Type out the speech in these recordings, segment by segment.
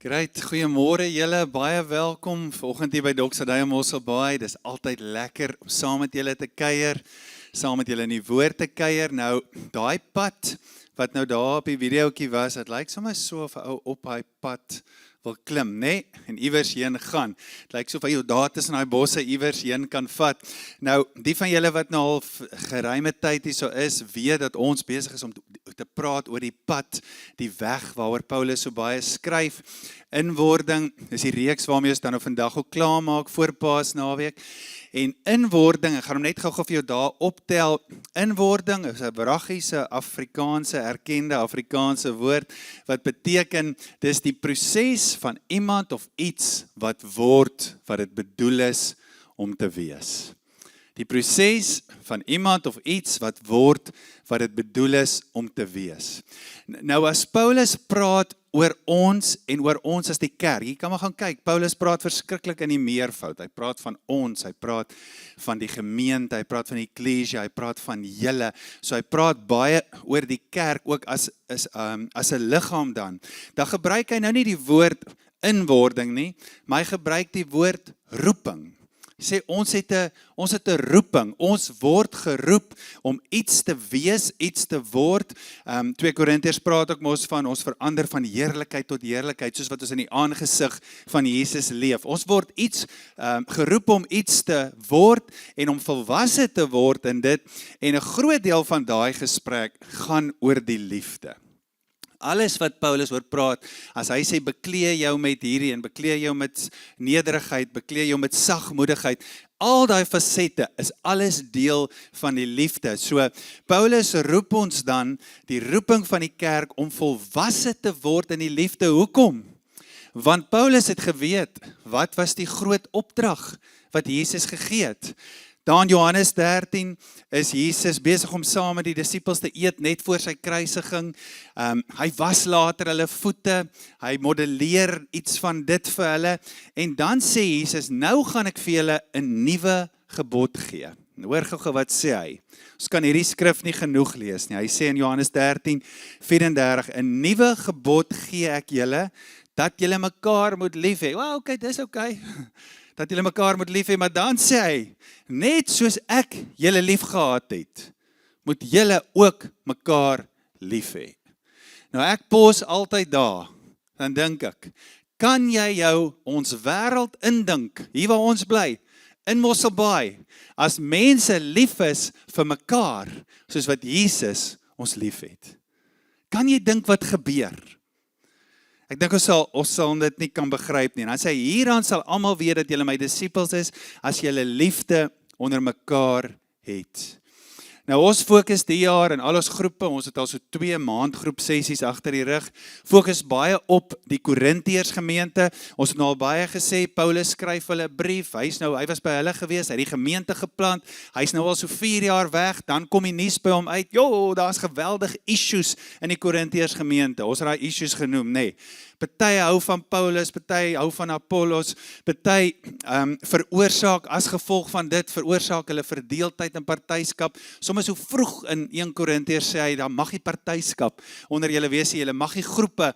Great, goeiemôre julle, baie welkom vanoggend hier by Doxadaya Mosselbaai. Dis altyd lekker om saam met julle te kuier, saam met julle in die woord te kuier. Nou, daai pad wat nou daar op die videoetjie was, dit lyk sommer so of 'n ou op daai pad wil klim, né? En iewers heen gaan. Dit lyk so of jy daar tussen daai bosse iewers heen kan vat. Nou, die van julle wat nou al geruime tyd hier so is, weet dat ons besig is om te praat oor die pad, die weg waaroor Paulus so baie skryf. Inwording is die reeks waarmee ons dan nou vandag ook klaar maak voor Paasnaweek. En inwording, ek gaan hom net gou vir jou daar optel. Inwording is 'n wraggiese Afrikaanse, erkende Afrikaanse woord, wat beteken, dis die proses van iemand of iets wat word, wat dit bedoel is om te wees. Die proses van iemand of iets wat word, wat dit bedoel is om te wees. Nou as Paulus praat oor ons en oor ons as die kerk, hier kan maar gaan kyk, Paulus praat verskriklik in die meervoud, hy praat van ons, hy praat van die gemeente, hy praat van die eklesia, hy praat van julle, so hy praat baie oor die kerk, ook as 'n liggaam dan gebruik hy nou nie die woord inwording nie, maar hy gebruik die woord roeping. Hy sê, ons het 'n roeping, ons word geroep om iets te wees, iets te word. 2 Korintiërs praat ook mos van, ons verander van heerlikheid tot heerlikheid, soos wat ons in die aangesig van Jesus leef. Ons word iets geroep om iets te word, en om volwasse te word in dit, en 'n groot deel van daai gesprek gaan oor die liefde. Alles wat Paulus oor praat, as hy sê beklee jou met hierdie en beklee jou met nederigheid, beklee jou met sagmoedigheid, al daai fasette is alles deel van die liefde. So Paulus roep ons dan, die roeping van die kerk, om volwasse te word in die liefde. Hoekom? Want Paulus het geweet, wat was die groot opdrag wat Jesus gegee het? Daar in Johannes 13 is Jesus besig om saam met die disippels te eet net voor sy kruisiging. Hy was later hulle voete, hy modelleer iets van dit vir hulle, en dan sê Jesus, nou gaan ek vir julle 'n nuwe gebod gee. Hoor gou wat sê hy. Ons kan hierdie skrif nie genoeg lees nie. Hy sê in Johannes 13:34, 'n nuwe gebod gee ek julle, dat julle mekaar moet lief hê. Well, okay, dis okay. Dat julle mekaar moet lief hê, maar dan sê hy, net soos ek julle lief gehad het, moet julle ook mekaar lief hê. Nou ek pos altyd daar, dan dink ek, kan jy jou ons wêreld indink, hier waar ons bly, in Mosselbaai, as mense lief is vir mekaar, soos wat Jesus ons lief het? Kan jy dink wat gebeur? Ek dink ons sal dit nie kan begryp nie. En dan sê hy, hieraan sal almal weet dat julle my disippels is, as julle liefde onder mekaar het. Nou ons fokus die jaar in al ons groepe, ons het al so 2 maandgroep sessies agter die rug, fokus baie op die Korintiërs gemeente. Ons het nou al baie gesê, Paulus skryf hulle 'n brief, hy was by hulle gewees, hy het die gemeente geplant, hy's nou al so 4 jaar weg, dan kom die nuus by hom uit, daar's geweldig issues in die Korintiërs gemeente, ons het daai issues genoem, nê. Party hou van Paulus, party hou van Apollos, party veroorsaak, as gevolg van dit, veroorsaak hulle verdeeldheid en partyskap. Soms so vroeg in 1 Korintiërs sê hy, dan mag die partyskap onder julle wees, julle mag die groepe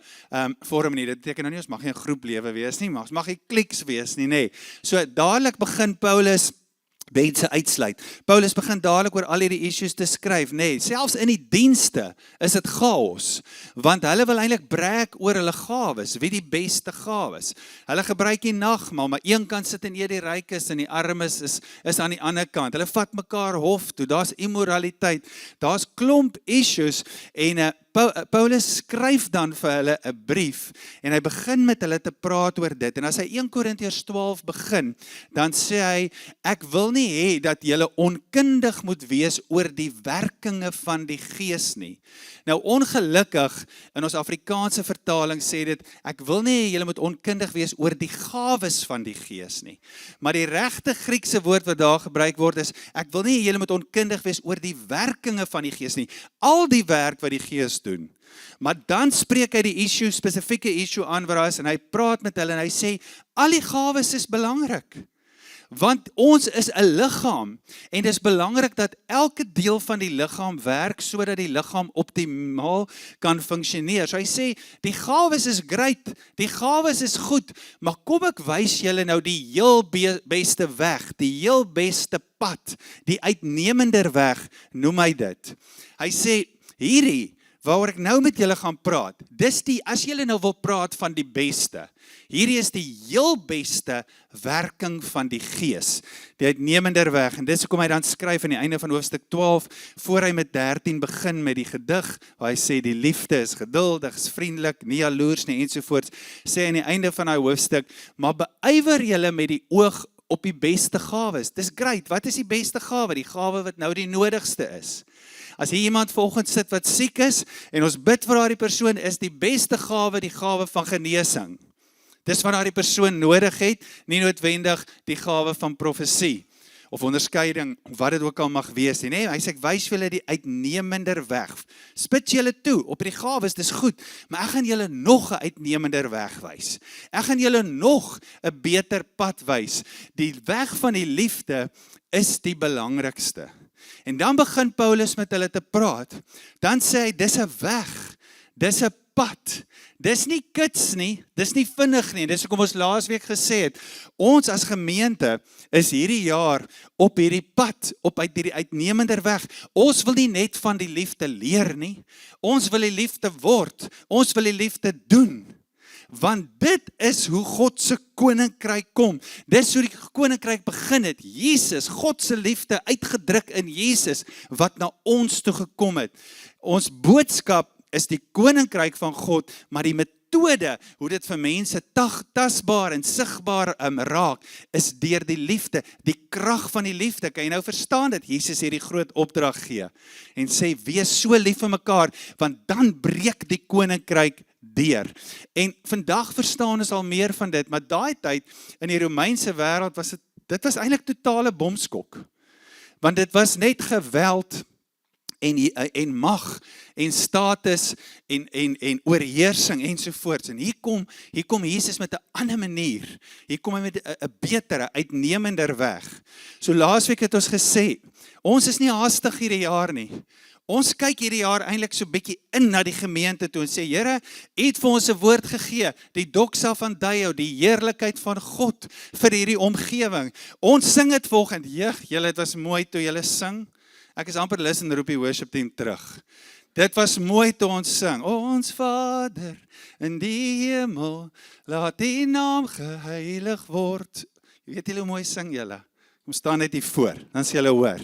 vorm nie. Dit beteken nou nie, ons mag nie 'n groep lewe wees nie, maar ons mag nie kliks wees nie, nê. So dadelik begin Paulus mense uitsluit. Paulus begin dadelik oor al hierdie issues te skryf, nê. Selfs in die dienste is dit chaos, want hulle wil eintlik brag oor hulle gawes, wie die beste gawes. Hulle gebruik die nagmaal, maar een kant sit en eet die rykes en die armes is aan die ander kant. Hulle vat mekaar hof toe, daar's immoraliteit, daar's klomp issues, en Paulus skryf dan vir hulle 'n brief, en hy begin met hulle te praat oor dit, en as hy 1 Korintiërs 12 begin, dan sê hy, ek wil nie hê dat julle onkundig moet wees oor die werkinge van die Gees nie. Nou ongelukkig, in ons Afrikaanse vertaling sê dit, ek wil nie hê julle moet onkundig wees oor die gawes van die Gees nie. Maar die regte Griekse woord wat daar gebruik word is, ek wil nie hê julle moet onkundig wees oor die werkinge van die Gees nie. Al die werk wat die Gees doen. Maar dan spreek hy die spesifieke issue aan waar hy is, en hy praat met hulle en hy sê, al die gawes is belangrik. Want ons is 'n liggaam en dis belangrik dat elke deel van die liggaam werk sodat die liggaam optimaal kan funksioneer. So hy sê, die gawes is great, die gawes is goed, maar kom ek wys julle nou die heel beste weg, die heel beste pad, die uitnemender weg, noem hy dit. Hy sê, hierdie, waaroor ek nou met julle gaan praat, dis die, as julle nou wil praat van die beste, hierdie is die heel beste werking van die Gees, die uitnemender weg, en dis hoekom hy dan skryf aan die einde van hoofstuk 12, voor hy met 13 begin met die gedig, waar hy sê, die liefde is geduldig, is vriendelik, nie jaloers nie, ensovoorts, sê aan die einde van hy hoofstuk, maar beywer julle met die oog op die beste gawes. Dis great, wat is die beste gawe? Die gawe wat nou die nodigste is. As hier iemand vanoggend sit wat siek is, en ons bid vir daardie persoon, is die beste gawe die gawe van genesing. Dis wat daardie persoon nodig het, nie noodwendig die gawe van profesie, of onderskeiding, wat dit ook al mag wees. Nee, hy sê, ek wys vir julle die uitnemender weg. Spit julle toe, op die gawes, dis goed, maar ek gaan julle nog 'n uitnemender weg wys. Ek gaan julle nog 'n beter pad wys. Die weg van die liefde is die belangrikste. En dan begin Paulus met hulle te praat, dan sê hy, dis 'n weg, dis 'n pad, dis nie kits nie, dis nie vinnig nie, dis hoekom ons laasweek gesê het, ons as gemeente is hierdie jaar op hierdie pad, op uit hierdie uitnemender weg, ons wil nie net van die liefde leer nie, ons wil die liefde word, ons wil die liefde doen, want dit is hoe God se koninkryk kom. Dis hoe die koninkryk begin het. Jesus, God se liefde uitgedruk in Jesus wat na ons toe gekom het. Ons boodskap is die koninkryk van God, maar die metode hoe dit vir mense tasbaar en sigbaar raak, is deur die liefde, die krag van die liefde. Kan jy nou verstaan dit? Jesus het die groot opdrag gee en sê, wees so lief vir mekaar, want dan breek die koninkryk deur. En vandag verstaan ons al meer van dit, maar daai tyd in die Romeinse wêreld was dit was eintlik totale bomskok. Want dit was net geweld en mag en status en oorheersing ensovoorts. En hier kom Jesus met 'n ander manier. Hier kom hy met 'n betere, uitnemender weg. So laasweek het ons gesê, ons is nie haastig hierdie jaar nie. Ons kyk hierdie jaar eintlik so bietjie in na die gemeente toe en sê, Here, U het vir ons 'n woord gegee, die doxa van Deo, die heerlikheid van God vir hierdie omgewing. Ons sing dit vanoggend, julle, het was mooi toe julle sing. Ek is amper lus en roep die worship team terug. Dit was mooi toe ons sing. Ons Vader in die hemel, laat die naam geheilig word. Jy weet julle hoe mooi sing julle. Kom staan net hier voor, dan sê julle hoor.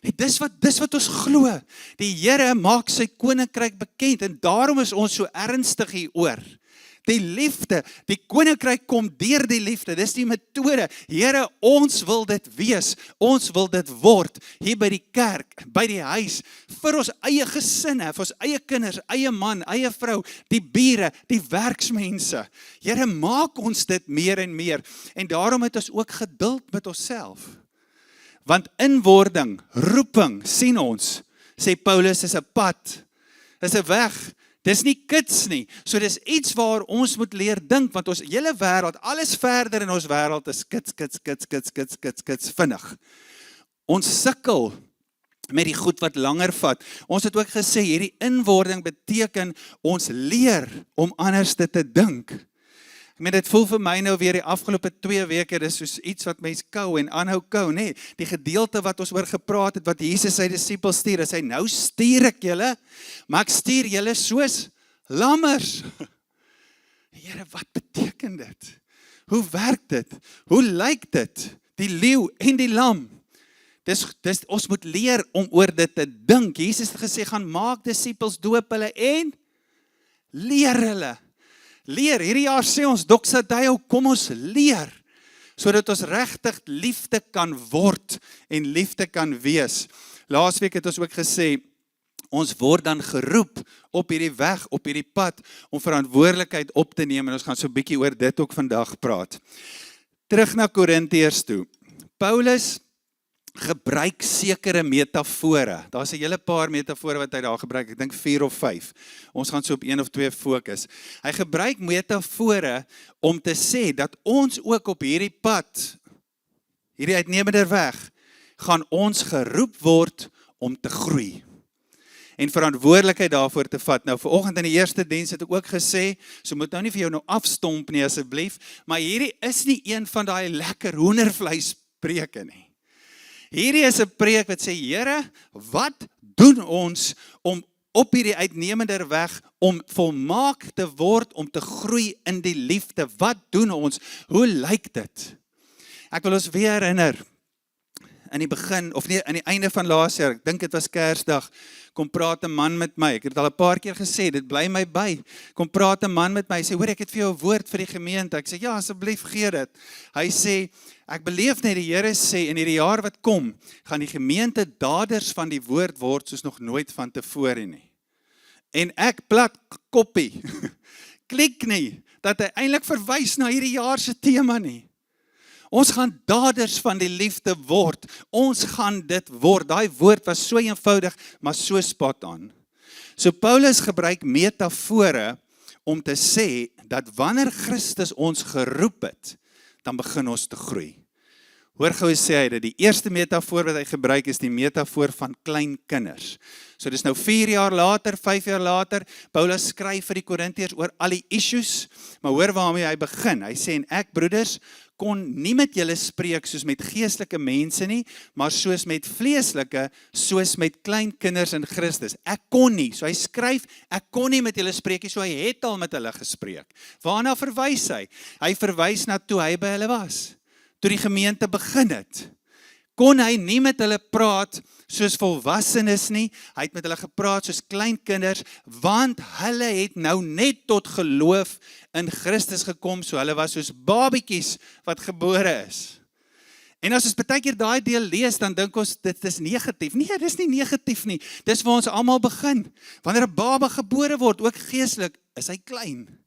Nee, dis wat ons glo. Die Here maak sy koninkryk bekend en daarom is ons so ernstig hieroor. Die liefde, die koninkryk kom deur die liefde, dis die metode. Here, ons wil dit wees, ons wil dit word, hier by die kerk, by die huis, vir ons eie gesinne, vir ons eie kinders, eie man, eie vrou, die bure, die werksmense. Here, maak ons dit meer en meer, en daarom het ons ook geduld met onsself. Want inwording, roeping, sien ons, sê Paulus, is 'n pad, is 'n weg, dis nie kits nie, so dis iets waar ons moet leer dink, want ons hele wêreld, alles verder in ons wêreld is kits, vinnig. Ons sukkel met die goed wat langer vat. Ons het ook gesê, hierdie inwording beteken, ons leer om anders te dink. Ek meen, dit voel vir my nou weer die afgelope 2 weke, dis soos iets wat mens kou en aanhou kou, nee, die gedeelte wat ons oor gepraat het, wat Jesus sy disippels stuur, is hy, nou stuur ek julle, maar ek stuur julle soos lammers. Here, wat beteken dit? Hoe werk dit? Hoe lyk dit? Die leeu en die lam. Ons moet leer om oor dit te dink. Jesus het gesê, gaan maak disippels, doop hulle en leer hulle. Leer, hierdie jaar sê ons, doxa Deo, kom ons leer, sodat ons regtig liefde kan word en liefde kan wees. Laasweek het ons ook gesê, ons word dan geroep op hierdie weg, op hierdie pad, om verantwoordelikheid op te neem, en ons gaan so 'n bietjie oor dit ook vandag praat. Terug na Korintiërs toe. Paulus gebruik sekere metafore. Daar's 'n hele paar metafore wat hy daar gebruik, ek dink 4 of 5. Ons gaan so op 1 of 2 fokus. Hy gebruik metafore om te sê dat ons ook op hierdie pad hierdie uitnemende weg, gaan ons geroep word om te groei. En verantwoordelikheid daarvoor te vat. Nou vanoggend in die eerste diens het ek ook gesê, so moet nou nie vir jou nou afstomp nie asseblief, maar hierdie is nie een van daai lekker hoendervleis preke nie. Hierdie is 'n preek wat sê, Here, wat doen ons om op hierdie uitnemender weg, om volmaak te word, om te groei in die liefde? Wat doen ons? Hoe lyk dit? Ek wil ons weer herinner, in die begin, of nie, aan die einde van laas jaar, ek dink dit was Kersdag, kom praat 'n man met my, ek het al 'n paar keer gesê, dit bly my by, kom praat 'n man met my, hy sê, hoor, ek het vir jou 'n woord vir die gemeente, ek sê, ja, asseblief gee dit, hy sê, ek beleef net die Here sê, in hierdie jaar wat kom, gaan die gemeente daders van die woord word, soos nog nooit van tevore nie, en ek plat koppie, klik nie, dat hy eintlik verwys na hierdie jaar se tema nie. Ons gaan daders van die liefde word. Ons gaan dit word. Daai woord was so eenvoudig, maar so spot aan. So Paulus gebruik metafore om te sê dat wanneer Christus ons geroep het, dan begin ons te groei. Hoor gou sê hy dit, die eerste metafoor wat hy gebruik is die metafoor van klein kinders. So dis nou 4 jaar later, 5 jaar later, Paulus skryf vir die Korintiërs oor al die issues, maar hoor waarmee hy begin. Hy sê, en ek broeders, kon nie met julle spreek soos met geestelike mense nie, maar soos met vleeslike, soos met klein kinders in Christus. Ek kon nie, so hy skryf, ek kon nie met julle spreek nie, so hy het al met hulle gespreek. Waarna verwys hy? Hy verwys na toe hy by hulle was, toe die gemeente begin het. Kon hy nie met hulle praat soos volwassenes nie, hy het met hulle gepraat soos klein kinders, want hulle het nou net tot geloof in Christus gekom, so hulle was soos babetjies wat gebore is. En as ons baie keer daai deel lees, dan dink ons, dit is negatief. Nee, dit is nie negatief nie, dis waar ons almal begin. Wanneer 'n baba gebore word, ook geestelik, is hy klein.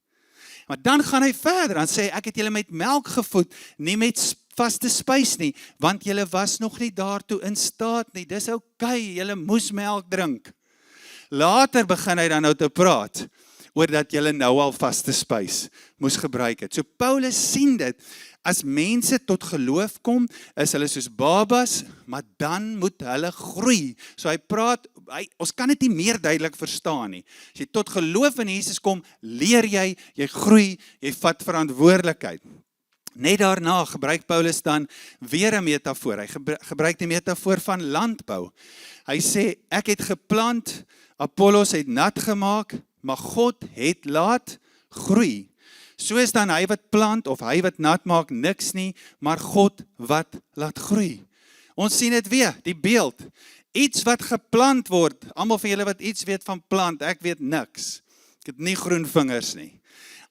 Maar dan gaan hy verder, dan sê hy, ek het julle met melk gevoed, nie met vaste spys nie, want julle was nog nie daartoe in staat nie, dis okay, julle moes melk drink. Later begin hy dan nou te praat, oor dat julle nou al vaste spys moes gebruik het. So Paulus sien dit, as mense tot geloof kom, is hulle soos babas, maar dan moet hulle groei. So hy praat, ons kan dit nie meer duidelik verstaan nie. As jy tot geloof in Jesus kom, leer jy groei, jy vat verantwoordelikheid. Net daarna gebruik Paulus dan weer 'n metafoor. Hy gebruik die metafoor van landbou. Hy sê, ek het geplant, Apollos het nat gemaak, maar God het laat groei. So is dan hy wat plant of hy wat nat maak niks nie, maar God wat laat groei. Ons sien dit weer, die beeld. Iets wat geplant word, almal van julle wat iets weet van plant, ek weet niks. Ek het nie groen vingers nie.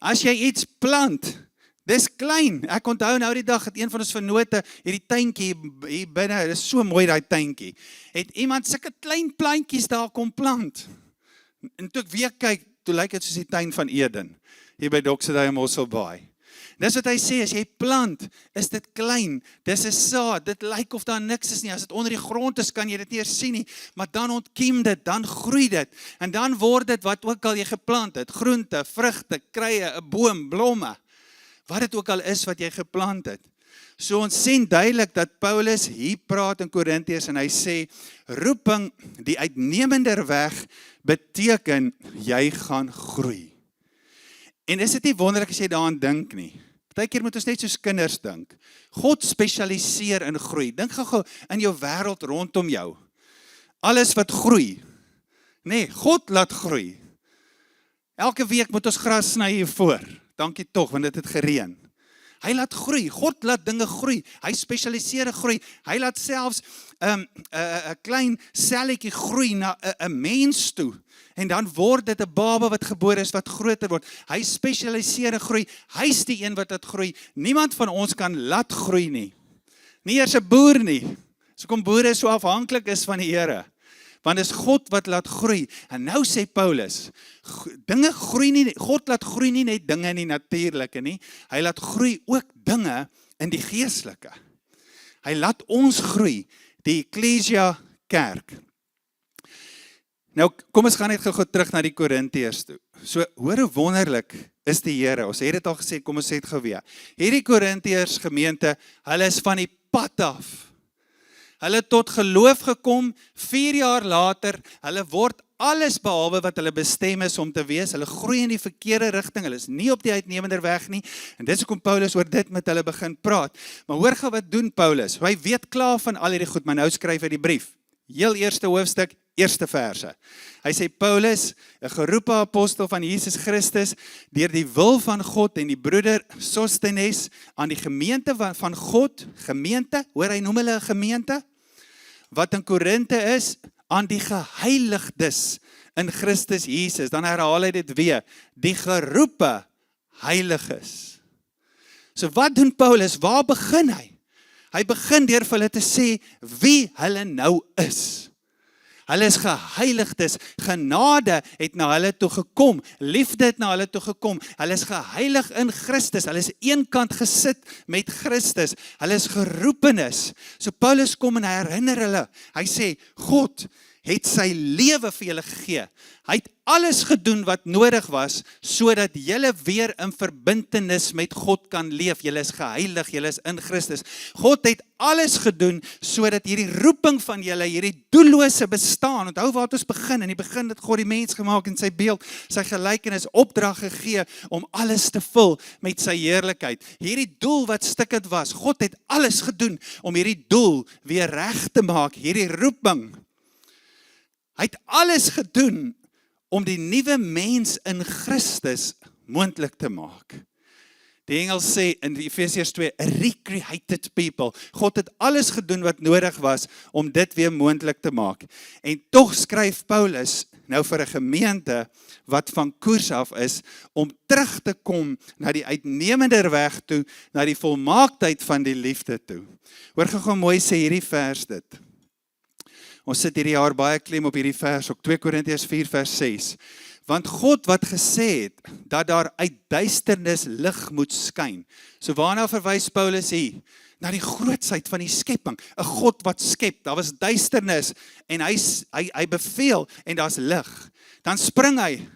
As jy iets plant, dis klein. Ek onthou nou die dag het een van ons vennote hierdie tuintjie hier binne, dis so mooi daai tuintjie. Het iemand sulke klein plantjies daar kom plant. En toe ek weer kyk, toe lyk dit soos die tuin van Eden, hier by Doxydai en Mosselbaai. Dis wat hy sê, as jy plant, is dit klein, dis 'n saad, dit lyk of daar niks is nie, as dit onder die grond is, kan jy dit nie eers sien nie, maar dan ontkiem dit, dan groei dit, en dan word dit wat ook al jy geplant het, groente, vrugte, kruie, 'n boom, blomme, wat dit ook al is wat jy geplant het. So ons sien duidelik dat Paulus hier praat in Korintiërs en hy sê, roeping, die uitnemender weg, beteken, jy gaan groei. En is dit nie wonderlik as jy daaraan dink nie? Partykeer moet ons net soos kinders dink. God spesialiseer in groei. Dink gou in jou wêreld rondom jou. Alles wat groei. Nee, God laat groei. Elke week moet ons gras sny hier voor. Dankie tog, want dit het gereën. Hy laat groei, God laat dinge groei, hy spesialiseer in groei, hy laat selfs 'n klein selletjie groei na 'n mens toe, en dan word dit 'n baba wat gebore is, wat groter word, hy spesialiseer in groei, hy is die een wat laat groei, niemand van ons kan laat groei nie eers 'n boer nie, so kom boere so afhanklik is van die Here, want dis God wat laat groei, en nou sê Paulus, dinge groei nie, God laat groei nie net dinge in die natuurlike nie, hy laat groei ook dinge in die geestelike. Hy laat ons groei, die Ecclesia kerk. Nou, kom ons gaan net gou terug na die Korintiërs toe. So, hoor hoe wonderlik is die Here, ons het dit al gesê, kom ons sê dit gou weer. Hierdie Korintiërs gemeente, hulle is van die pad af. Hulle het tot geloof gekom, 4 jaar later, hulle word alles behalwe wat hulle bestem is om te wees, hulle groei in die verkeerde rigting, hulle is nie op die uitnemender weg nie, en dis hoekom Paulus oor dit met hulle begin praat. Maar hoor gou wat doen Paulus, hy weet klaar van al hierdie goed, maar nou skryf hy die brief, heel eerste hoofstuk, eerste verse. Hy sê, Paulus, 'n geroepe apostel van Jesus Christus, deur die wil van God en die broeder Sostenes, aan die gemeente van God, gemeente, hoor hy noem hulle 'n gemeente, wat in Korinthe is, aan die geheiligdes in Christus Jesus, dan herhaal hy dit weer, die geroepe heiliges. So wat doen Paulus, waar begin hy? Hy begin deur vir hulle te sê, wie hulle nou is. Hulle is geheiligdes, genade het na hulle toe gekom, liefde het na hulle toe gekom, hulle is geheilig in Christus, hulle is eenkant gesit met Christus, hulle is geroepenis. So Paulus kom en hy herinner hulle, hy sê, God het sy lewe vir julle gegee. Hy het alles gedoen wat nodig was, sodat julle weer in verbintenis met God kan leef. Julle is geheilig, julle is in Christus. God het alles gedoen, sodat hierdie roeping van julle, hierdie doellose bestaan, onthou waar het ons begin, in die begin het God die mens gemaak in sy beeld, sy gelykenis, opdrag gegee, om alles te vul met sy heerlikheid. Hierdie doel wat stikkend was, God het alles gedoen, om hierdie doel weer reg te maak, hierdie roeping. Hy het alles gedoen om die nuwe mens in Christus moontlik te maak. Die Engels sê in Efesiërs 2, a recreated people. God het alles gedoen wat nodig was om dit weer moontlik te maak. En tog skryf Paulus nou vir 'n gemeente wat van koers af is, om terug te kom na die uitnemender weg toe, na die volmaaktheid van die liefde toe. Hoor gou mooi sê hierdie vers dit. Ons sit hierdie jaar baie klem op hierdie vers, ook 2 Korintiërs 4 vers 6. Want God wat gesê het, dat daar uit duisternis lig moet skyn. So waarna verwys Paulus hier? Na die grootsheid van die skepping. 'n God wat skep, daar was duisternis, en hy beveel, en daar's lig. Dan spring hy,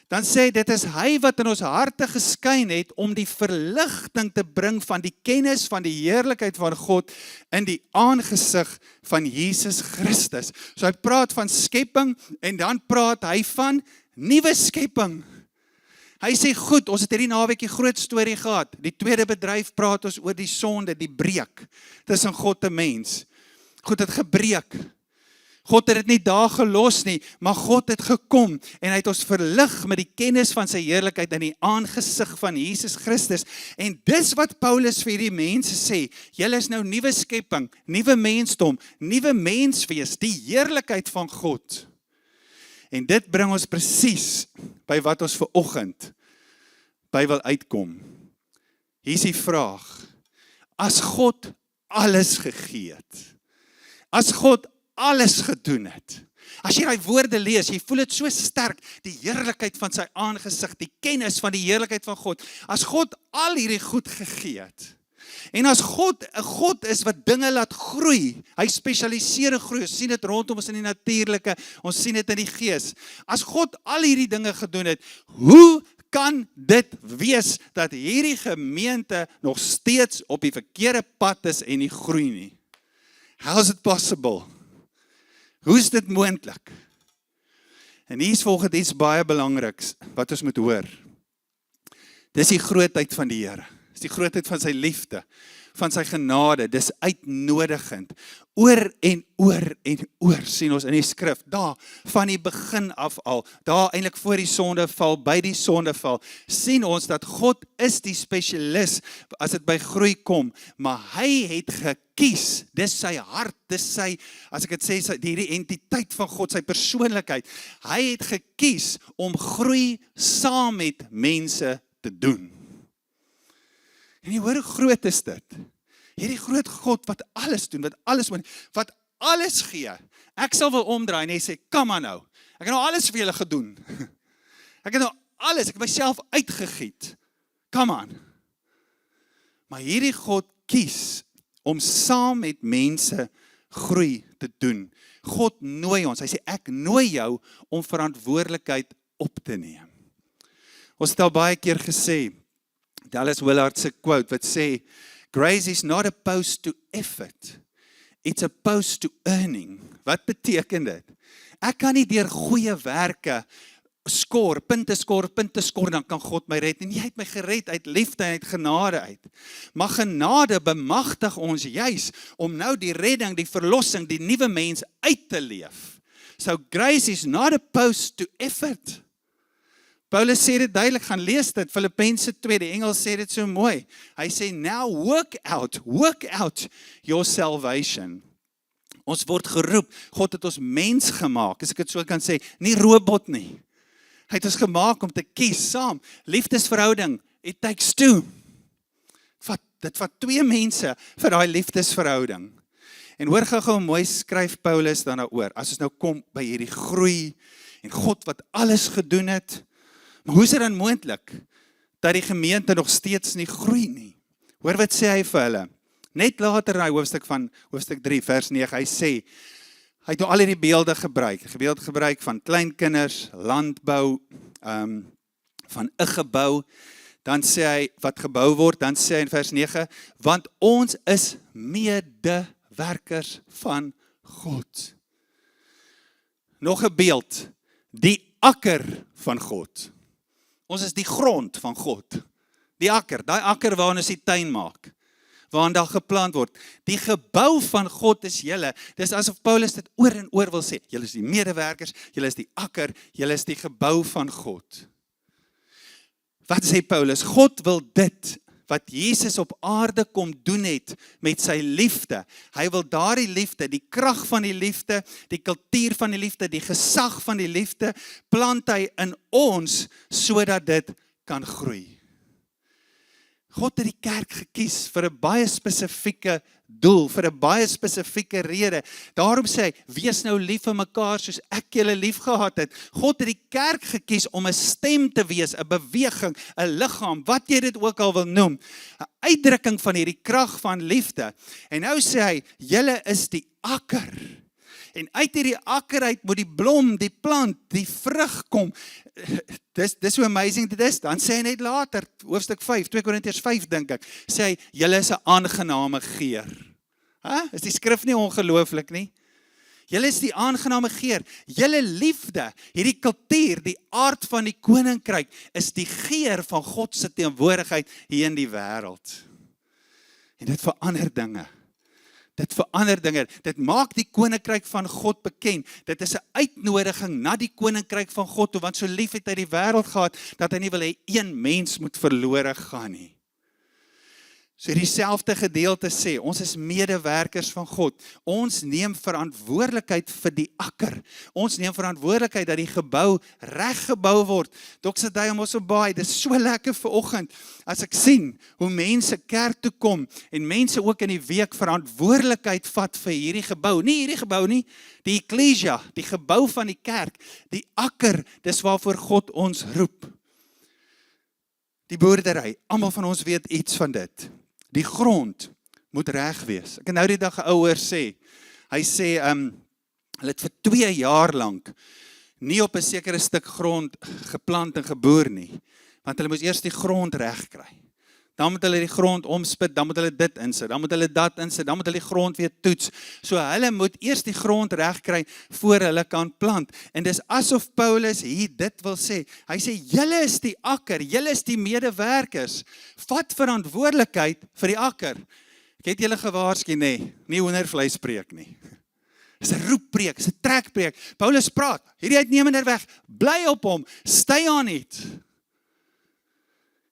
dan sê dit is hy wat in ons harte geskyn het, om die verligting te bring van die kennis van die heerlikheid van God, in die aangesig van Jesus Christus. So hy praat van skepping, en dan praat hy van nuwe skepping. Hy sê, goed, ons het hierdie naweekie groot storie gehad. Die tweede bedryf praat ons oor die sonde, die breek tussen God en mens. God het gebreek. God het dit nie daar gelos nie, maar God het gekom en hy het ons verlig met die kennis van sy heerlikheid in die aangesig van Jesus Christus. En dis wat Paulus vir die mense sê, julle is nou nuwe skepping, nuwe mensdom, nuwe menswees, die heerlikheid van God. En dit bring ons presies by wat ons vanoggend by wil uitkom. Hier is die vraag, as God alles gegee het, as God alles gedoen het, as jy die woorde lees, jy voel dit so sterk, die heerlikheid van sy aangesig, die kennis van die heerlikheid van God, as God al hierdie goed gegee het, en as God 'n God is wat dinge laat groei, hy spesialiseer in groei, ons sien dit rondom ons in die natuurlike, ons sien dit in die gees, as God al hierdie dinge gedoen het, hoe kan dit wees dat hierdie gemeente nog steeds op die verkeerde pad is en nie groei nie? How is it possible? Hoe is dit moontlik? En hier is volgens iets baie belangriks wat ons moet hoor. Dis die grootheid van die Here. Dis die grootheid van sy liefde, van sy genade. Dis uitnodigend. Oor en oor sien ons in die skrif, daar van die begin af al, daar eintlik voor die sondeval, by die sondeval, sien ons dat God is die spesialis as dit by groei kom, maar hy het gekies, dis sy hart, dis sy, as ek het sê, die entiteit van God, sy persoonlikheid, hy het gekies om groei saam met mense te doen. En jy hoor hoe groot is dit? Hierdie groot God wat alles doen, wat alles gee. Ek sal wil omdraai en hy sê, kom maar nou, ek het nou alles vir julle gedoen. Ek het nou alles, ek het myself uitgegiet. Come on. Maar hierdie God kies om saam met mense groei te doen. God nooi ons, hy sê, ek nooi jou om verantwoordelikheid op te neem. Ons het al baie keer gesê, Dallas Willard se quote wat sê, Grace is not opposed to effort. It's opposed to earning. Wat beteken dit? Ek kan nie deur goeie werke punte skoor, dan kan God my red. En hy het my gered uit liefde en uit genade uit. Maar genade bemagtig ons juis om nou die redding, die verlossing, die nuwe mens uit te leef. So grace is not opposed to effort. Paulus sê dit duidelik, gaan lees dit, Filippense 2, die Engels sê dit so mooi. Hy sê, now work out your salvation. Ons word geroep, God het ons mens gemaak, as ek het so kan sê, nie robot nie. Hy het ons gemaak om te kies saam. Liefdesverhouding, it takes two. Dit vat twee mense vir daai liefdesverhouding. En hoor gou mooi skryf Paulus dan daaroor, as ons nou kom by hierdie groei, en God wat alles gedoen het, maar hoe is dit dan moontlik, dat die gemeente nog steeds nie groei nie? Hoor wat sê hy vir hulle? Net later in hoofstuk 3, vers 9, hy sê, hy het nou al hierdie beelde gebruik van kleinkinders, landbou, van 'n gebou, dan sê hy, wat gebou word, dan sê hy in vers 9, want ons is medewerkers van God. Nog 'n beeld, die akker van God. Ons is die grond van God. Die akker, daai akker waarin ons die tuin maak, waarin daar geplant word. Die gebou van God is julle. Dis asof Paulus dit oor en oor wil sê. Julle is die medewerkers, julle is die akker, julle is die gebou van God. Wat sê Paulus? God wil dit wat Jesus op aarde kom doen het met sy liefde. Hy wil daardie liefde, die krag van die liefde, die kultuur van die liefde, die gesag van die liefde, plant hy in ons, sodat dit kan groei. God het die kerk gekies vir 'n baie spesifieke doel, vir 'n baie spesifieke rede. Daarom sê hy, wees nou lief vir mekaar soos ek julle lief gehad het. God het die kerk gekies om 'n stem te wees, 'n beweging, 'n liggaam, wat jy dit ook al wil noem. 'n Uitdrukking van hierdie krag van liefde. En nou sê hy, julle is die akker. En uit hierdie akker uit moet die blom, die plant, die vrug kom. Dis so amazing dit is. Dan sê hy net later, hoofstuk 5, 2 Korintiërs 5 dink ek, sê hy, julle is 'n aangename geur. Is die skrif nie ongelooflik nie? Julle is die aangename geur. Julle liefde, hierdie kultuur, die aard van die koninkryk, is die geur van God se teenwoordigheid hier in die wêreld. En dit verander dinge. Dit maak die koninkryk van God bekend. Dit is 'n uitnodiging na die koninkryk van God toe, want so lief het hy die wêreld gehad, dat hy nie wil hê een mens moet verlore gaan nie. So dieselfde gedeelte sê, ons is medewerkers van God. Ons neem verantwoordelikheid vir die akker. Ons neem verantwoordelikheid dat die gebou reg gebou word. Doxaday Mosselbaai, dit is so lekker vanoggend as ek sien hoe mense kerk toe kom en mense ook in die week verantwoordelikheid vat vir hierdie gebou. Nie hierdie gebou nie, die eklesia, die gebou van die kerk, die akker, dis waarvoor God ons roep. Die boerdery, almal van ons weet iets van dit. Die grond moet reg wees. Ek het nou die dag 'n ouer sê, hy sê, hulle het vir 2 jaar lank nie op 'n sekere stuk grond geplant en geboer nie, want hulle moes eers die grond reg kry. Dan moet hulle die grond omspit, dan moet hulle dit insit, dan moet hulle dat insit, dan moet hulle die grond weer toets. So hulle moet eers die grond reg kry voor hulle kan plant. En dis asof Paulus hier dit wil sê. Hy sê, julle is die akker, julle is die medewerkers. Vat verantwoordelikheid vir die akker. Ek het julle gewaarsku, nie hoendervleis preek nie. Dis 'n roeppreek, dis 'n trekpreek. Paulus praat, hierdie uitnemende weg, bly op hom, stay on it.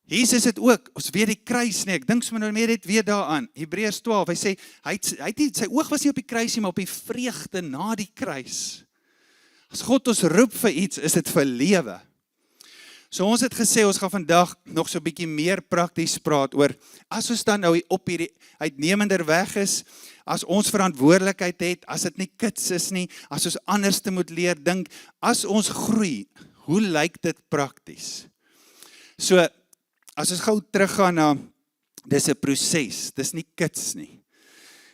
Jesus het ook, ons weet die kruis nie, ek dink sommer nou meer net weer daaraan, Hebreërs 12, hy sê, sy oog was nie op die kruis nie, maar op die vreugde na die kruis. As God ons roep vir iets, is dit vir lewe. So ons het gesê, ons gaan vandag nog so 'n bietjie meer prakties praat oor, as ons dan nou op hierdie uitnemender weg is, as ons verantwoordelikheid het, as dit nie kits is nie, as ons anders te moet leer dink, as ons groei, hoe lyk dit prakties? So, as ons gou teruggaan na, dis 'n proses, dis nie kits nie.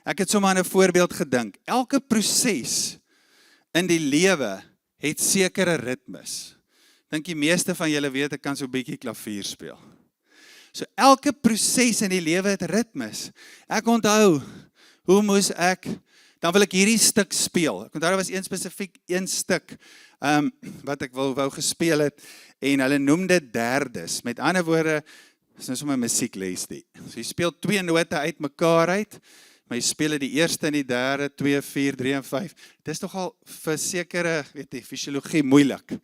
Ek het sommer aan 'n voorbeeld gedink. Elke proses in die lewe het sekere ritmes. Dink die meeste van julle weet ek kan so 'n bietjie klavier speel. So elke proses in die lewe het ritmes. Ek onthou, hoe moes ek, dan wil ek hierdie stuk speel. Ek onthou, daar was spesifiek een stuk, wat ek wou gespeel het, en hulle noem dit derdes. Met ander woorde, dis nou sommer musiekles die. So jy speel 2 note uit mekaar uit, maar jy speel die eerste en die derde, 2, 4, 3 en 5. Dit is nogal vir sekere, fisiologie moeilik.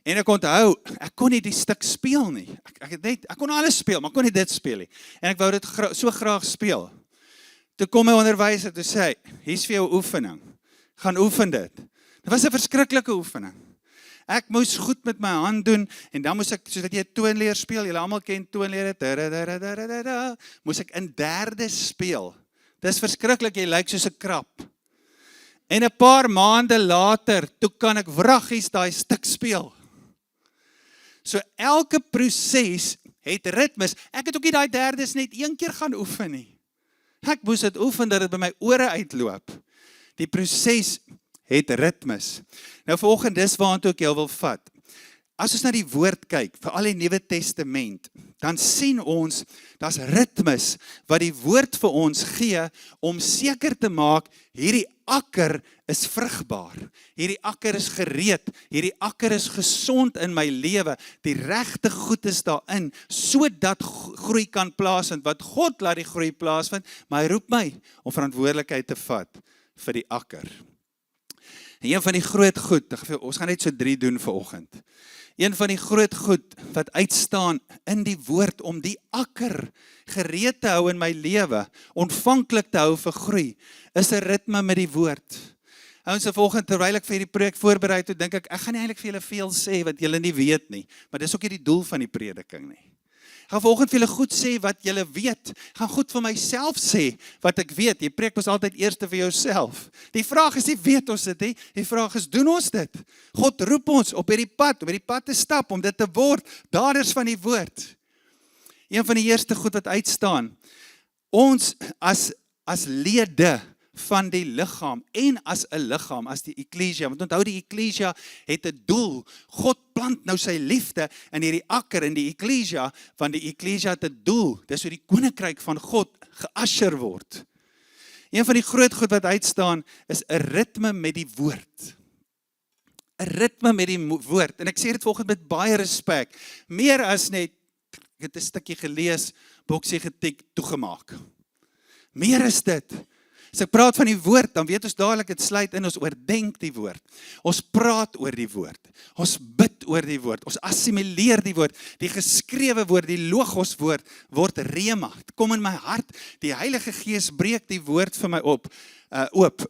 En ek onthou, ek kon nie die stuk speel nie. Ek kon alles speel, maar ek kon nie dit speel nie. En ek wou dit so graag speel. Toe kom my onderwyser, toe sê, hier's vir jou oefening. Gaan oefen dit. Dit was 'n verskriklike oefening. Ek moes goed met my hand doen, en dan moes ek, soos dat jy toonleer speel, julle almal ken toonleer, moes ek in derde speel. Dis verskriklik, jy lyk soos 'n krap. En 'n paar maande later, toe kan ek wraggies daai stuk speel. So elke proses het ritmes. Ek het ook nie daai derdes net een keer gaan oefen nie. Ek moes dit oefen dat dit by my ore uitloop. Die proses het ritmes. Nou vanoggend, dis waartoe ek jou wil vat. As ons na die woord kyk, veral die Nuwe Testament, dan sien ons, daar's ritmes wat die woord vir ons gee om seker te maak, hierdie akker is vrugbaar. Hierdie akker is gereed. Hierdie akker is gesond in my lewe. Die regte goed is daarin, sodat groei kan plaasvind. Wat God laat die groei plaasvind, maar hy roep my om verantwoordelikheid te vat vir die akker. En een van die groot goed, ons gaan net so 3 doen vanoggend. Een van die groot goed wat uitstaan in die woord om die akker gereed te hou in my lewe, ontvanklik te hou vir groei, is 'n ritme met die woord. Ouens, vanoggend terwyl ek vir hierdie preek voorberei, toe dink ek gaan nie eintlik vir julle veel sê wat julle nie weet nie, maar dis ook nie die doel van die prediking nie. Ek gaan vanoggend vir julle goed sê wat julle weet. Ek gaan goed vir myself sê wat ek weet. Jy preek mos altyd eers vir jouself. Die vraag is nie weet ons dit nie, die vraag is doen ons dit? God roep ons op hierdie pad te stap om dit te word, daders van die woord. Een van die eerste goed wat uitstaan, ons as lede van die liggaam en as 'n liggaam, as die eklesia, want onthou die eklesia het 'n doel. God plant nou sy liefde in hierdie akker in die eklesia, want die eklesia het 'n doel. Dis hoe die koninkryk van God geusher word. Een van die groot goed wat uitstaan is 'n ritme met die woord. 'n Ritme met die woord. En ek sê dit volgens met baie respek, meer as net ek het 'n stukkie gelees, boksie getik, toegemaak. Meer is dit. As ek praat van die woord, dan weet ons dadelik, dit sluit in, ons oordenk die woord. Ons praat oor die woord. Ons bid oor die woord. Ons assimileer die woord. Die geskrewe woord, die logos woord, word rema. Het kom in my hart. Die Heilige Gees breek die woord vir my oop.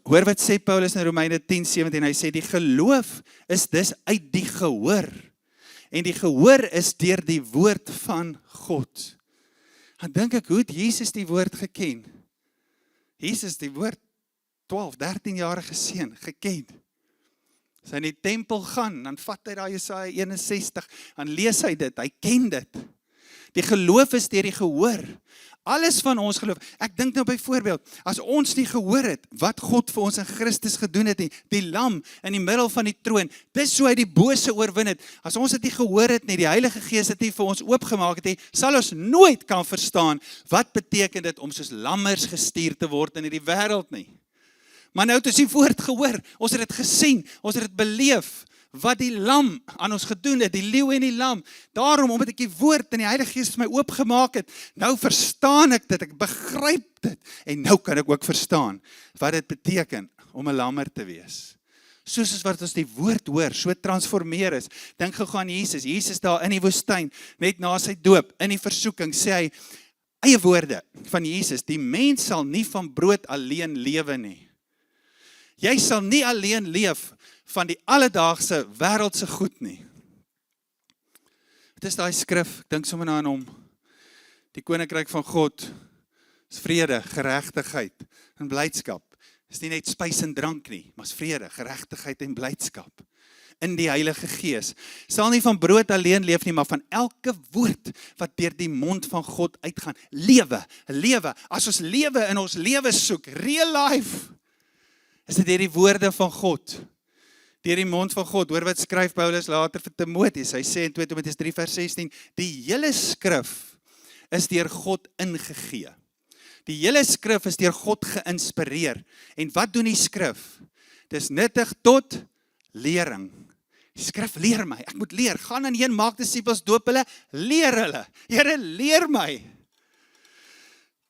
Hoor wat sê Paulus in Romeine 10:17. Hy sê, die geloof is dus uit die gehoor. En die gehoor is deur die woord van God. Dan dink ek, hoe het Jesus die woord geken? Jesus die woord 12, 13-jarige seun geken. As hy in die tempel gaan, dan vat hy daar Jesaja 61, dan lees hy dit, hy ken dit. Die geloof is deur die gehoor. Alles van ons geloof. Ek dink nou byvoorbeeld, as ons nie gehoor het wat God vir ons in Christus gedoen het nie, die lam in die middel van die troon, dis so hy die bose oorwin het. As ons dit nie gehoor het nie, die Heilige Gees het nie vir ons oopgemaak het nie, sal ons nooit kan verstaan wat beteken dit om soos lammers gestuur te word in hierdie wêreld nie. Maar nou het ons die woord gehoor, ons het dit gesien, ons het dit beleef, wat die lam aan ons gedoen het, die leeu en die lam. Daarom, omdat ek die woord in die Heilige Gees vir my oopgemaak het, nou verstaan ek dit, ek begryp dit, en nou kan ek ook verstaan wat dit beteken om 'n lammer te wees. Soos wat ons die woord hoor, so transformeer is. Dink gou aan Jesus. Jesus daar in die woestyn, net na sy doop, in die versoeking, sê hy, eie woorde van Jesus, die mens sal nie van brood alleen lewe nie. Jy sal nie alleen leef van die alledaagse wêreldse goed nie. Dit is daai skrif, ek dink sommer nou aan hom. Die koninkryk van God is vrede, geregtigheid en blydskap. Is nie net spys en drank nie, maar is vrede, geregtigheid en blydskap. In die Heilige Gees. Sal nie van brood alleen leef nie, maar van elke woord wat deur die mond van God uitgaan. Lewe. As ons lewe in ons lewe soek, real life, is dit deur die woorde van God. Deur die mond van God. Hoor wat skryf Paulus later vir Timoteus. Hy sê in 2 Timoteus 3 vers 16, die hele skrif is deur God ingegee. Die hele skrif is deur God geïnspireer. En wat doen die skrif? Dis nuttig tot lering. Die skrif leer my, ek moet leer, gaan aan heen, maak disippels, doop hulle, leer hulle. Here, leer my.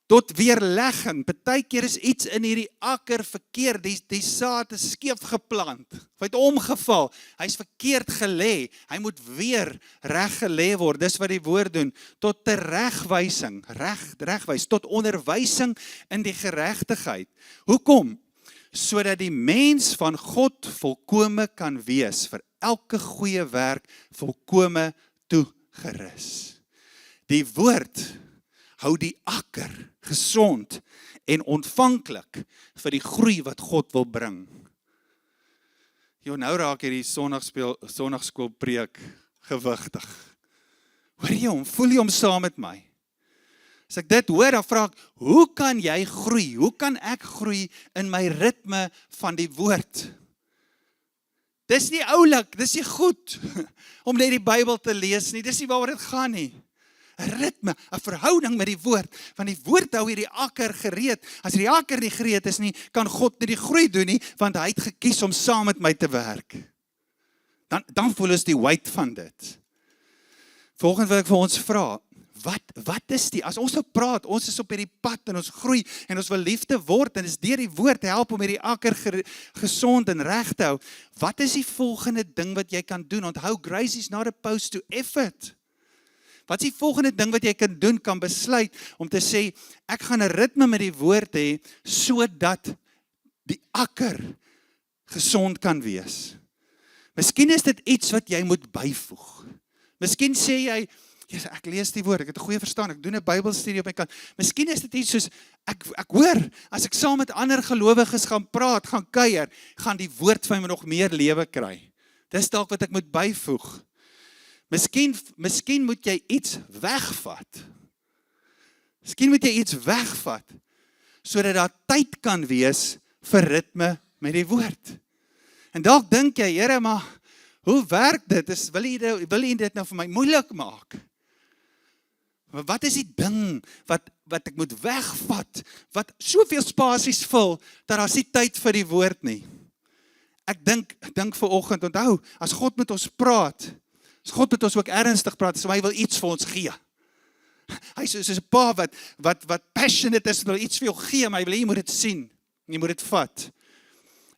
Tot weerlegging, partykeer is iets in hierdie akker verkeerd, die saad is skeef geplant, of hy het omgeval, hy is verkeerd gelê, hy moet weer reg gelê word, dis wat die woord doen, tot teregwysing, regwys, tot onderwysing in die geregtigheid. Hoekom? Sodat die mens van God volkome kan wees, vir elke goeie werk volkome toegerus. Die woord hou die akker gesond en ontvanklik vir die groei wat God wil bring. Jo, nou raak hierdie sondagskool preek gewigtig. Hoor jy hom? Voel jy hom saam met my? As ek dit hoor, dan vra ek, hoe kan jy groei? Hoe kan ek groei in my ritme van die woord? Dis nie oulik, dis nie goed om net die Bybel te lees nie, dis nie waaroor dit gaan nie. 'n ritme, 'n verhouding met die woord, want die woord hou hierdie akker gereed. As die akker nie gereed is nie, kan God nie die groei doen nie, want hy het gekies om saam met my te werk. Dan voel ons die weight van dit. Volgende wil ek vir ons vra, wat is die, as ons nou praat, ons is op hierdie pad en ons groei en ons wil liefde word en is deur die woord help om hierdie akker gesond en reg te hou. Wat is die volgende ding wat jy kan doen? Onthou, grace is not opposed to effort. Wat is die volgende ding wat jy kan doen, kan besluit om te sê, ek gaan 'n ritme met die woord hê, sodat die akker gesond kan wees. Miskien is dit iets wat jy moet byvoeg. Miskien sê jy, ek lees die woord, ek het 'n goeie verstaan, ek doen 'n Bybelstudie op my kant. Miskien is dit iets soos, ek hoor, as ek saam met ander gelowiges gaan praat, gaan kuier, gaan die woord van my nog meer lewe kry. Dis dalk wat ek moet byvoeg. Miskien moet jy iets wegvat. Miskien moet jy iets wegvat, sodat daar tyd kan wees vir ritme met die woord. En dalk dink jy, Here, maar hoe werk dit? Wil jy dit nou vir my moeilik maak? Maar wat is die ding wat ek moet wegvat, wat soveel spasies vul, dat daar is nie tyd vir die woord nie? Ek dink vanoggend, onthou, as God met ons praat, as God met ons ook ernstig praat, so hy wil iets vir ons gee. Hy is soos 'n pa wat passionate is, wil iets vir jou gee, maar hy wil jy moet dit sien, jy moet dit vat.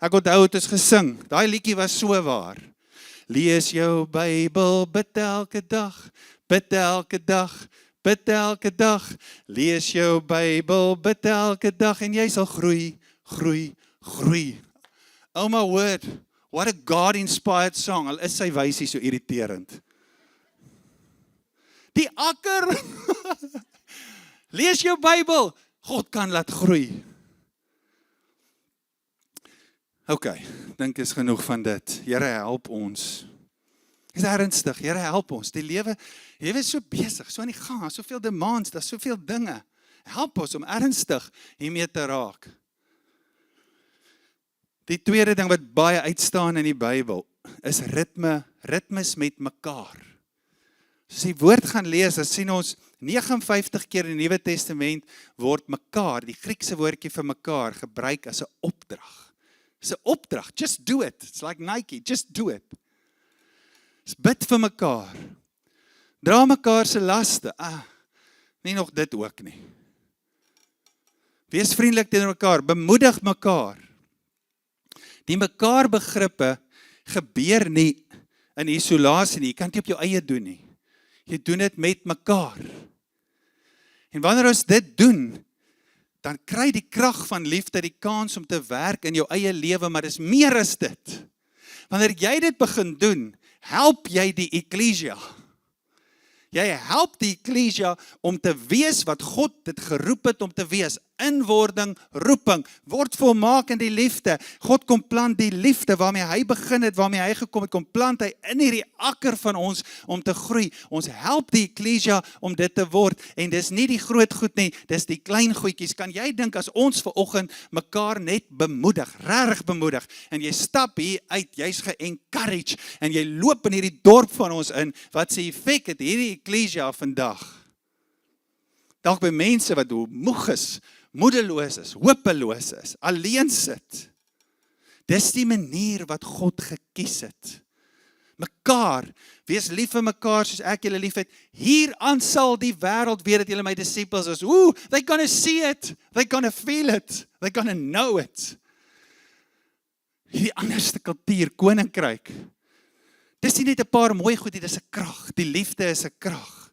Ek onthou het ons gesing, daai liedjie was so waar. Lees jou Bybel, bid elke dag, bid elke dag, bid elke dag. Lees jou Bybel, bid elke dag, en jy sal groei, groei, groei. Oh my word, what a God-inspired song, al is sy wysie so irriterend. Die akker, lees jou Bybel, God kan laat groei. Ok, dink is genoeg van dit. Here, help ons. Is ernstig, Here, help ons. Die lewe is so besig, so aan die gang, soveel demands, daar's soveel dinge. Help ons om ernstig hiermee te raak. Die tweede ding wat baie uitstaan in die Bybel, is ritmes met mekaar. As die woord gaan lees, dan sien ons 59 keer in die Nuwe Testament word mekaar, die Griekse woordjie vir mekaar, gebruik as 'n opdrag. Dis 'n opdrag, just do it. It's like Nike, just do it. Dis bid vir mekaar. Dra mekaar se laste. Nie nog dit ook nie. Wees vriendelik teenoor mekaar, bemoedig mekaar. Die mekaar begrippe gebeur nie in isolasie nie. Jy kan dit op jou eie doen nie. Jy doen dit met mekaar. En wanneer ons dit doen, dan kry die krag van liefde die kans om te werk in jou eie lewe, maar dis meer as dit. Wanneer jy dit begin doen, help jy die eklesia. Jy help die eklesia om te wees wat God dit geroep het om te wees. Inwording, roeping, word volmaak in die liefde. God kom plant die liefde waarmee hy begin het, waarmee hy gekom het, kom plant hy in hierdie akker van ons om te groei. Ons help die eklesia om dit te word. En dis nie die groot goed nie, dis die klein goedjies. Kan jy dink as ons vanoggend mekaar net bemoedig, regtig bemoedig, en jy stap hier uit, jy's ge-encourage, en jy loop in hierdie dorp van ons in, wat se effek het hierdie eklesia vandag? dalk by mense wat moeg is, moedeloos is, hopeloos is, alleen sit. Dis die manier wat God gekies het. Mekaar, wees lief vir mekaar soos ek julle lief het. Hieraan sal die wêreld weet dat julle my disippels is. They're gonna see it, they're gonna feel it, they're gonna know it. Hierdie anderste kultuur, koninkryk. Dis nie net 'n paar mooi goed, dis 'n krag. Die liefde is 'n krag.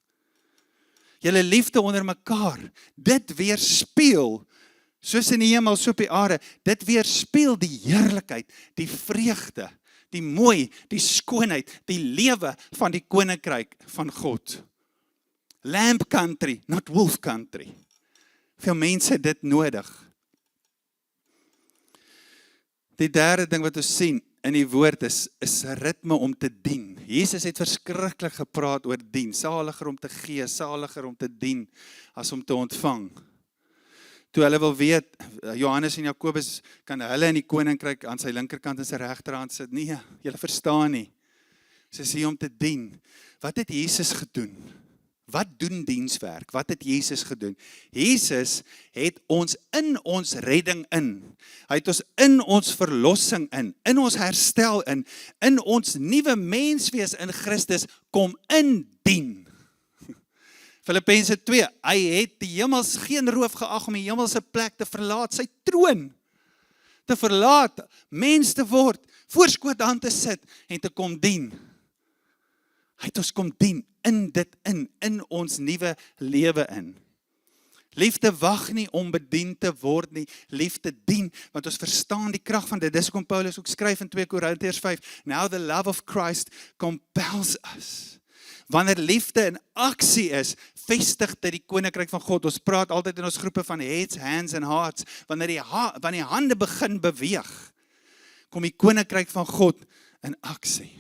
Julle liefde onder mekaar, dit weerspieël, soos in die hemel, so op die aarde, dit weerspieël die heerlikheid, die vreugde, die mooi, die skoonheid, die lewe van die koninkryk van God. Lamb country, not wolf country. Veel mense het dit nodig. Die derde ding wat ons sien in die woord is 'n ritme om te dien. Jesus het verskriklik gepraat oor dien. Saliger om te gee, saliger om te dien, as om te ontvang. Toe hulle wil weet, Johannes en Jakobus, kan hulle in die koninkryk aan sy linkerkant en sy regterhand sit? Nee, julle verstaan nie. Sy sê om te dien. Wat het Jesus gedoen? Wat doen dienswerk? Wat het Jesus gedoen? Jesus het ons in ons redding in. Hy het ons in ons verlossing in ons herstel in ons nuwe menswees in Christus kom indien. Filippense 2, hy het die hemels geen roof geag om die hemelse plek te verlaat, sy troon te verlaat, mens te word, voorskoot aan te sit en te kom dien. Hy het ons kom dien in dit in ons nuwe lewe in. Liefde wag nie om bedien te word nie, liefde dien, want ons verstaan die krag van dit. Dis hoekom Paulus ook skryf in 2 Korintiërs 5, now the love of Christ compels us. Wanneer liefde in aksie is, vestig dit die koninkryk van God. Ons praat altyd in ons groepe van heads, hands and hearts. Wanneer die hande begin beweeg, kom die koninkryk van God in aksie.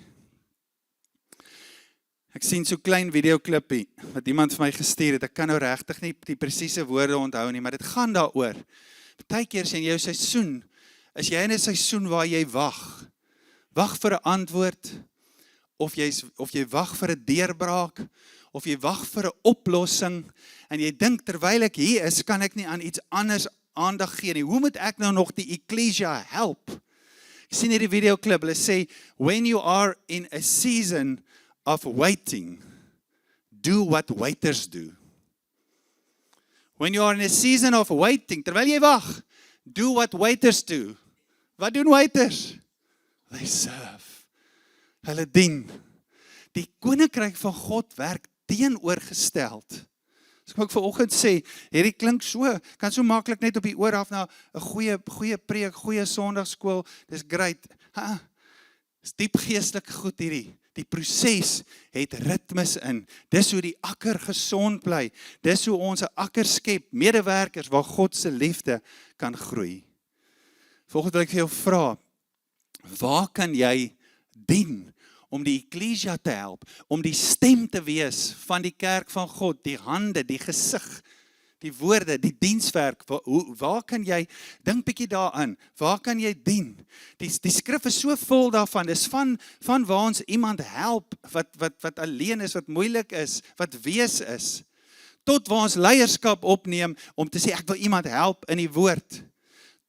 Ek sien so klein videoklippie wat iemand vir my gestuur het. Ek kan nou regtig nie die presiese woorde onthou nie, maar dit gaan daaroor. Partykeer sien jou seisoen, is jy in 'n seisoen waar jy wag. Wag vir 'n antwoord, of jy wag vir 'n deurbraak, of jy wag vir 'n oplossing, en jy dink terwyl ek hier is, kan ek nie aan iets anders aandag gee nie. Hoe moet ek nou nog die Ecclesia help? Ek sien hierdie videoklip, hulle sê, when you are in a season of waiting, do what waiters do. When you are in a season of waiting, terwyl jy wag, do what waiters do. Wat doen waiters? They serve. Hulle dien. Die koninkryk van God werk teenoorgesteld. As ek vanoggend sê, hierdie klink so, kan so maklik net op die oor af na 'n goeie preek, goeie sonndagskool, dis great. Dis diep geestelik goed hierdie. Die proses het ritmes in. Dis hoe die akker gesond bly. Dis hoe ons 'n akker skep, medewerkers waar God se liefde kan groei. Volgende wil ek vir jou vra, waar kan jy dien om die Ecclesia te help, om die stem te wees van die kerk van God, die hande, die gesig, die woorde, die dienswerk, waar kan jy, dink bietjie daaraan, waar kan jy dien? Die skrif is so vol daarvan, dis van waar ons iemand help, wat alleen is, wat moeilik is, wat wees is, tot waar ons leierskap opneem, om te sê, ek wil iemand help in die woord.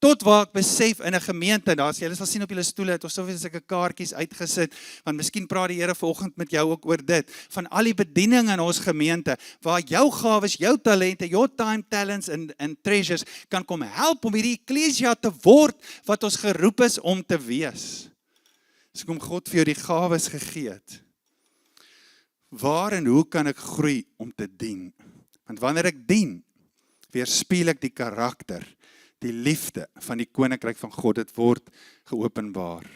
Tot waar ek besef in 'n gemeente, julle sal sien op julle stoele, het ons soveel sulke kaartjies uitgesit, want miskien praat die Here vanoggend met jou ook oor dit, van al die bediening in ons gemeente, waar jou gawes, jou talente, your time, talents and treasures, kan kom help om hierdie Ecclesia te word, wat ons geroep is om te wees. Dis kom God vir jou die gawes gegee het. Waar en hoe kan ek groei om te dien? Want wanneer ek dien, weerspieël ek die karakter, die liefde van die koninkryk van God, dit word geopenbaar.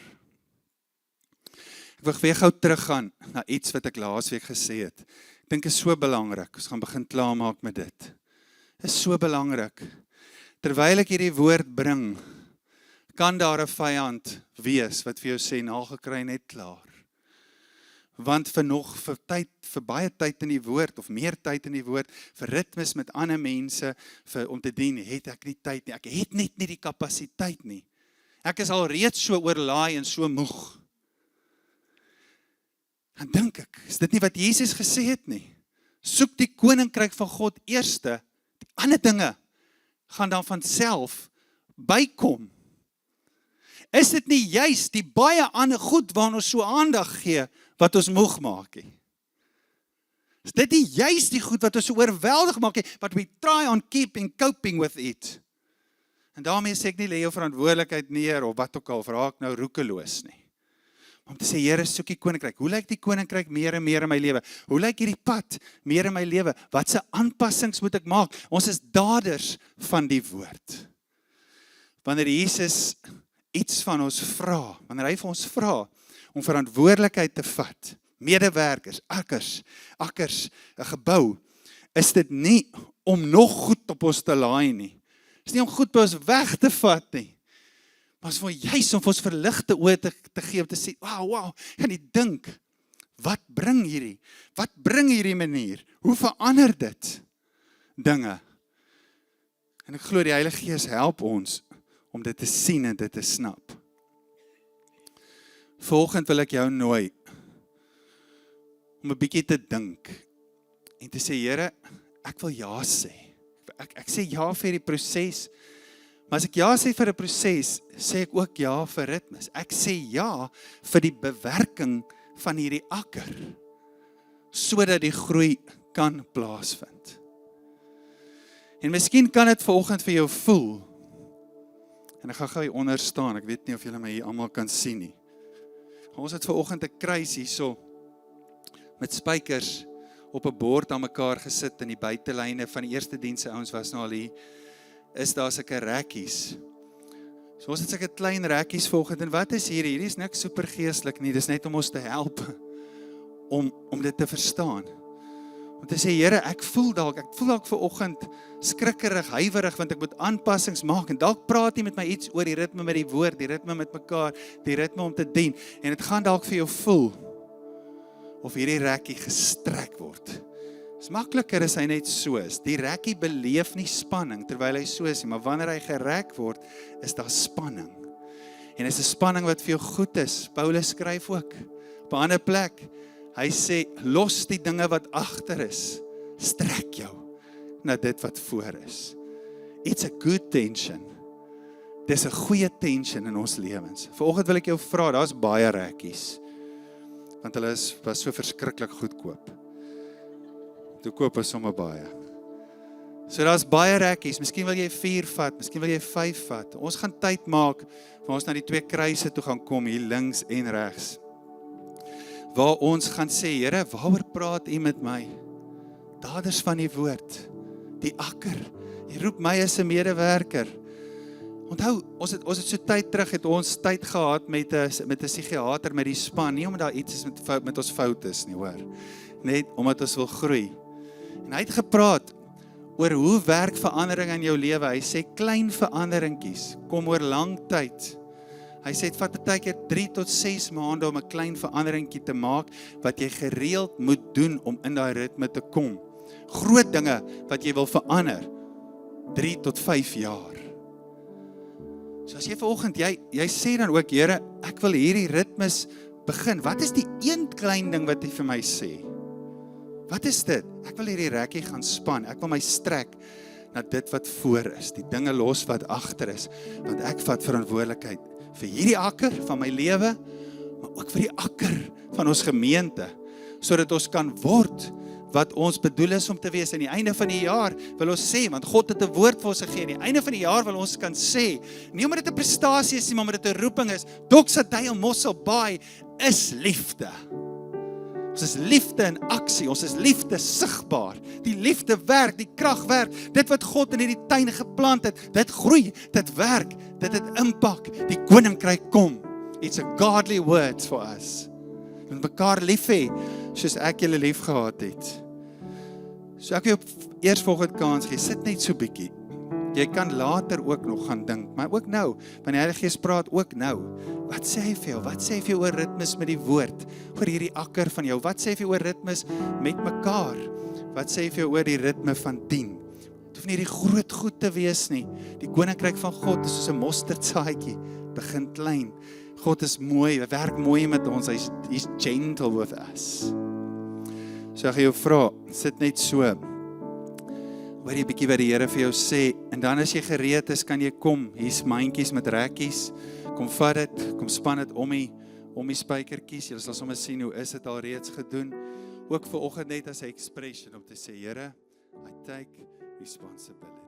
Ek wil weer gou teruggaan na iets wat ek laasweek gesê het. Ek dink is so belangrik, ons gaan begin klaarmaak met dit. Is so belangrik. Terwyl ek hierdie woord bring, kan daar 'n vyand wees wat vir jou sê, nagekry net klaar. Want vir baie tyd in die woord, of meer tyd in die woord, vir ritmes met ander mense, om te dien, het ek nie tyd nie. Ek het net nie die kapasiteit nie. Ek is al reeds so oorlaai en so moeg. Dan dink ek, is dit nie wat Jesus gesê het nie? Soek die koninkryk van God eerste, Ander dinge gaan dan van self bykom. Is dit nie juist die baie ander goed waaraan ons so aandag gee, wat ons moeg maak nie? Is dit nie juist die goed wat ons so oorweldig maak nie, but we try on keeping, coping with it. En daarmee sê ek nie, lê jou verantwoordelikheid neer, of wat ook al, raak nou roekeloos nie. Om te sê, Here, soek die koninkryk. Hoe lyk die koninkryk meer en meer in my lewe? Hoe lyk hierdie pad meer in my lewe? Watse aanpassings moet ek maak? Ons is daders van die woord. Wanneer Jesus iets van ons vra, wanneer hy vir ons vra om verantwoordelikheid te vat, medewerkers, akkers, 'n gebou, is dit nie om nog goed op ons te laai nie. Is nie om goed by ons weg te vat nie. Maar is vir juist om vir ons verligte oë te gee, om te sê, wow, kan jy dink, wat bring hierdie manier? Hoe verander dit dinge? En ek glo die Heilige Gees help ons om dit te sien en dit te snap. Vanoggend wil ek jou nooi om 'n bietjie te dink en te sê, Here, ek wil ja sê. Ek sê ja vir die proses, maar as ek ja sê vir 'n proses, sê ek ook ja vir ritmes. Ek sê ja vir die bewerking van hierdie akker, sodat die groei kan plaasvind. En miskien kan dit vanoggend vir jou voel, en ek gaan gou hier onder staan, ek weet nie of julle my hier almal kan sien nie. Ons het vanoggend 'n kruis hierso, met spykers op 'n bord aan mekaar gesit in die buitelyne van die eerste dienste ouens was nou al hier, is daar sulke rekkies. So ons het sulke klein rekkies vanoggend, en wat is hierdie? Hierdie is niks super geestelik nie, dis net om ons te help, om dit te verstaan. Om te sê, Here, ek voel dalk vanoggend skrikkerig, huiwerig, want ek moet aanpassings maak, en dalk praat jy met my iets oor die ritme met die woord, die ritme met mekaar, die ritme om te dien, en dit gaan dalk vir jou voel, of hierdie rekkie gestrek word. Dit is makliker as hy net so is. Die rekkie beleef nie spanning, terwyl hy so is, maar wanneer hy gerek word, is daar spanning. En is 'n spanning wat vir jou goed is. Paulus skryf ook, op 'n ander plek, hy sê, los die dinge wat agter is, strek jou na dit wat voor is. It's a good tension. Dis 'n goeie tension in ons lewens. Vanoggend wil ek jou vra, daar's baie rekkies, want hulle was so verskriklik goedkoop. Toe koop ons sommer baie. So daar's baie rekkies, miskien wil jy 4 vat, miskien wil jy 5 vat. Ons gaan tyd maak, waar ons na die 2 kruise toe gaan kom, hier links en regs. Waar ons gaan sê, Here, waaroor praat U met my? Daders van die woord, die akker. U roep my as 'n medewerker. Onthou, ons het so tyd terug, het ons tyd gehad met 'n psigiater met die span, nie omdat daar iets is met ons fout is nie, hoor. Net omdat ons wil groei. En hy het gepraat oor hoe werk verandering in jou lewe. Hy sê, klein veranderingkies kom oor lang tyd. Hy sê, het vat partykeer 3 tot 6 maande om 'n klein veranderingkie te maak, wat jy gereeld moet doen om in daai ritme te kom. Groot dinge wat jy wil verander, 3 tot 5 jaar. So as jy vanoggend, jy sê dan ook, Here, ek wil hierdie ritmes begin. Wat is die een klein ding wat jy vir my sê? Wat is dit? Ek wil hierdie rekkie gaan span. Ek wil my strek na dit wat voor is. Die dinge los wat agter is. Want ek vat verantwoordelikheid vir hierdie akker van my lewe, maar ook vir die akker van ons gemeente, sodat ons kan word wat ons bedoel is om te wees. Aan die einde van die jaar wil ons sê, want God het 'n woord vir ons gegee, aan die einde van die jaar wil ons kan sê, nie omdat dit 'n prestasie is nie, maar omdat dit 'n roeping is, Doxadale Mosselbaai is liefde. Ons is liefde in aksie, ons is liefde sigbaar. Die liefde werk, die krag werk. Dit wat God in hierdie tuin geplant het, dit groei, dit werk, dit het impak. Die koninkryk kom. It's a godly word for us. Ons moet mekaar lief hê, soos ek julle lief gehad het. So ek wil eers volgende kans gee, sit net so bietjie. Jy kan later ook nog gaan dink, maar ook nou, want die Heilige Gees praat ook nou. Wat sê hy vir jou? Wat sê hy vir jou oor ritmes met die woord? Oor hierdie akker van jou? Wat sê hy vir jou oor ritmes met mekaar? Wat sê hy vir jou oor die ritme van dien? Het hoef nie die groot goed te wees nie. Die koninkryk van God is soos 'n mosterdsaadjie, begin klein. God is mooi, hy werk mooi met ons, he's gentle with us. So ek gaan jou vra, sit net so. hoor jy 'n bietjie wat die Here vir jou sê, en dan as jy gereed is, kan jy kom, hier's mandjies met rekkies, kom vat dit, kom span dit om die spykertjies, jy sal sommer sien hoe is dit al reeds gedoen, ook vir oggend net as 'n expression om te sê, Here, I take responsibility.